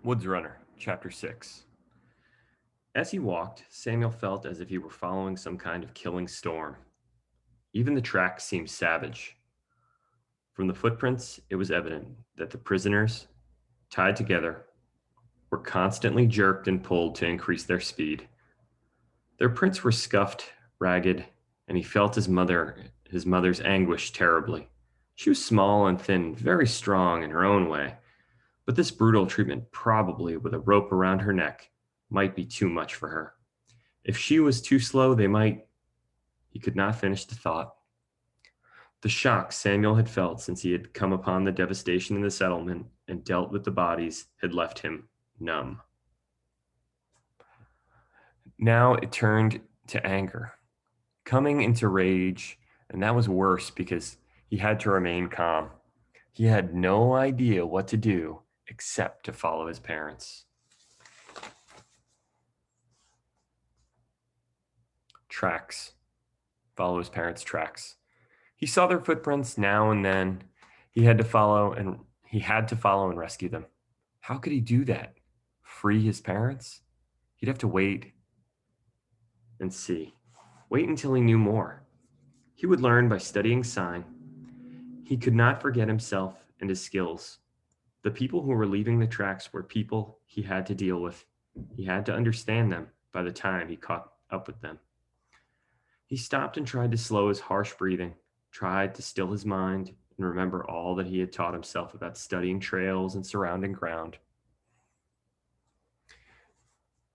Woods Runner, Chapter 6. As he walked, Samuel felt as if he were following some kind of killing storm. Even the tracks seemed savage. From the footprints, it was evident that the prisoners, tied together, were constantly jerked and pulled to increase their speed. Their prints were scuffed, ragged, and he felt his mother's anguish terribly. She was small and thin, very strong in her own way, but this brutal treatment, probably with a rope around her neck, might be too much for her. If she was too slow, he could not finish the thought. The shock Samuel had felt since he had come upon the devastation in the settlement and dealt with the bodies had left him numb. Now it turned to anger, coming into rage, and that was worse because he had to remain calm. He had no idea what to do except to follow his parents. Tracks. Follow his parents' tracks. He saw their footprints now and then. He had to follow and rescue them. How could he do that? Free his parents? He'd have to wait and see. Wait until he knew more. He would learn by studying sign. He could not forget himself and his skills. The people who were leaving the tracks were people he had to deal with. He had to understand them by the time he caught up with them. He stopped and tried to slow his harsh breathing, tried to still his mind and remember all that he had taught himself about studying trails and surrounding ground.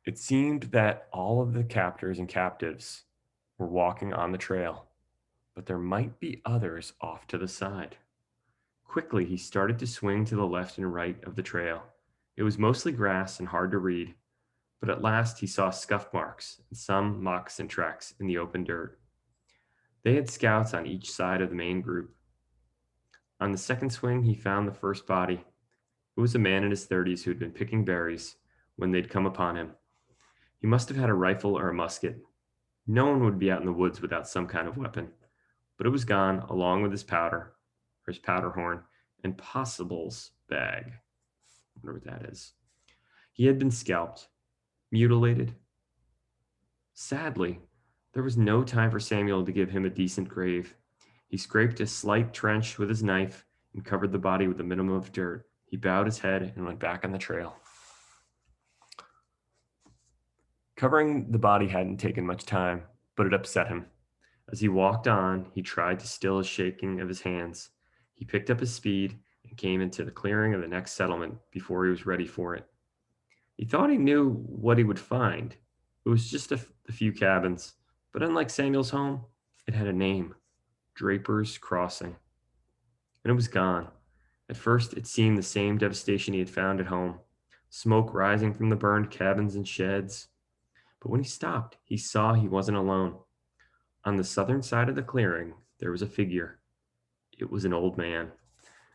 It seemed that all of the captors and captives were walking on the trail, but there might be others off to the side. Quickly, he started to swing to the left and right of the trail. It was mostly grass and hard to read, but at last he saw scuff marks and some moccasin tracks in the open dirt. They had scouts on each side of the main group. On the second swing, he found the first body. It was a man in his 30s who had been picking berries when they'd come upon him. He must have had a rifle or a musket. No one would be out in the woods without some kind of weapon, but it was gone along with his powder, or his powder horn, and possibles bag. I wonder what that is. He had been scalped, mutilated. Sadly, there was no time for Samuel to give him a decent grave. He scraped a slight trench with his knife and covered the body with a minimum of dirt. He bowed his head and went back on the trail. Covering the body hadn't taken much time, but it upset him. As he walked on, he tried to still his shaking of his hands. He picked up his speed and came into the clearing of the next settlement before he was ready for it. He thought he knew what he would find. It was just a few cabins, but unlike Samuel's home, it had a name, Draper's Crossing. And it was gone. At first, it seemed the same devastation he had found at home, smoke rising from the burned cabins and sheds. But when he stopped, he saw he wasn't alone. On the southern side of the clearing, there was a figure. It was an old man.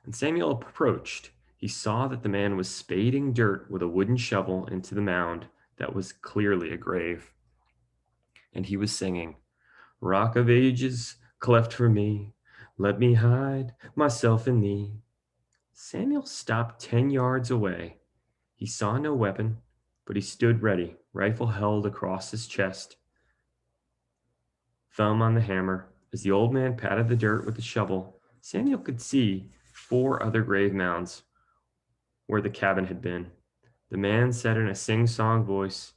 And Samuel approached. He saw that the man was spading dirt with a wooden shovel into the mound that was clearly a grave. And he was singing, "Rock of ages, cleft for me, let me hide myself in thee." Samuel stopped 10 yards away. He saw no weapon, but he stood ready, rifle held across his chest, thumb on the hammer. As the old man patted the dirt with the shovel, Samuel could see 4 other grave mounds where the cabin had been. The man said in a sing-song voice,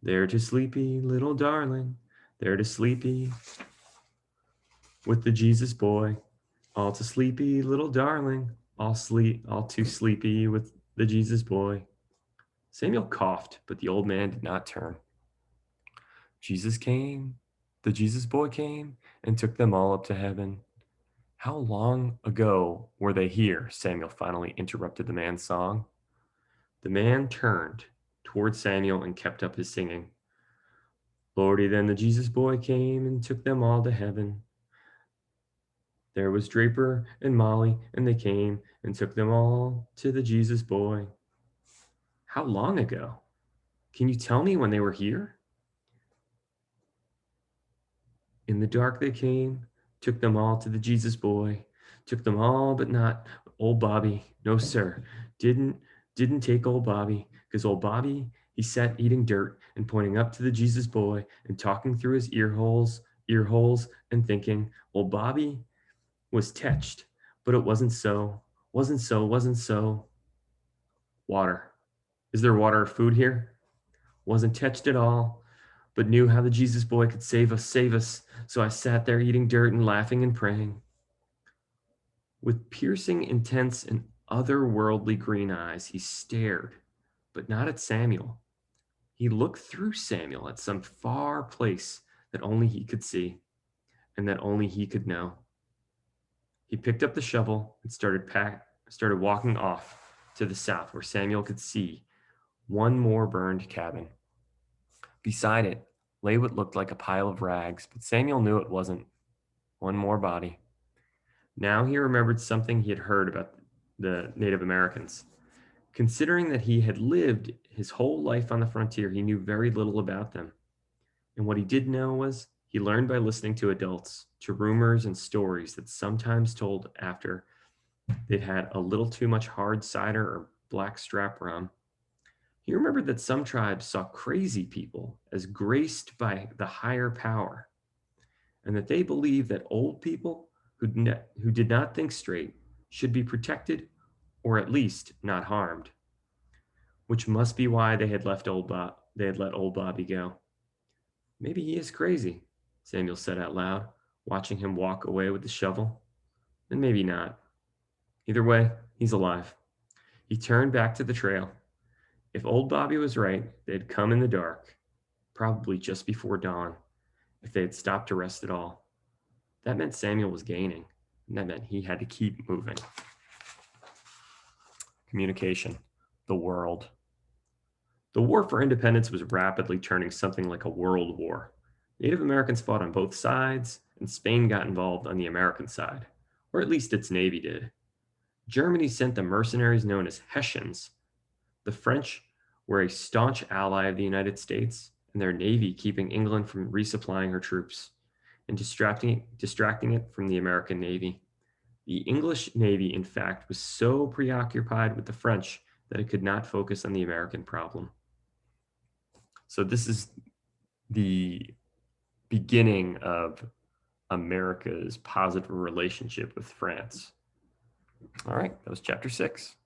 "There to sleepy, little darling, there to sleepy with the Jesus boy. All to sleepy, little darling, all too sleepy with the Jesus boy." Samuel coughed, but the old man did not turn. Jesus came, the Jesus boy came, and took them all up to heaven. How long ago were they here? Samuel finally interrupted the man's song. The man turned toward Samuel and kept up his singing. "Lordy, then the Jesus boy came and took them all to heaven. There was Draper and Molly, and they came and took them all to the Jesus boy." How long ago? Can you tell me when they were here? In the dark they came, took them all to the Jesus boy, took them all but not old Bobby. No, sir, didn't Didn't take old Bobby, because old Bobby, he sat eating dirt and pointing up to the Jesus boy and talking through his ear holes and thinking, old Bobby was tetched, but it wasn't so. Water. Is there water or food here? Wasn't touched at all, but knew how the Jesus boy could save us. So I sat there eating dirt and laughing and praying. With piercing, intense, and otherworldly green eyes, he stared, but not at Samuel. He looked through Samuel at some far place that only he could see and that only he could know. He picked up the shovel and started walking off to the south where Samuel could see one more burned cabin. Beside it lay what looked like a pile of rags, but Samuel knew it wasn't. One more body. Now he remembered something he had heard about the Native Americans. Considering that he had lived his whole life on the frontier, he knew very little about them. And what he did know was he learned by listening to adults, to rumors and stories that sometimes told after they'd had a little too much hard cider or black strap rum. He remembered that some tribes saw crazy people as graced by the higher power, and that they believed that old people who did not think straight should be protected or at least not harmed, which must be why they had let old Bobby go. Maybe he is crazy, Samuel said out loud, watching him walk away with the shovel. And maybe not. Either way, he's alive. He turned back to the trail. If old Bobby was right, they'd come in the dark, probably just before dawn, if they had stopped to rest at all. That meant Samuel was gaining, and that meant he had to keep moving. Communication, the world. The war for independence was rapidly turning something like a world war. Native Americans fought on both sides, and Spain got involved on the American side, or at least its navy did. Germany sent the mercenaries known as Hessians. The French were a staunch ally of the United States, and their navy keeping England from resupplying her troops and distracting it from the American navy. The English navy, in fact, was so preoccupied with the French that it could not focus on the American problem. So this is the beginning of America's positive relationship with France. All right, that was chapter 6.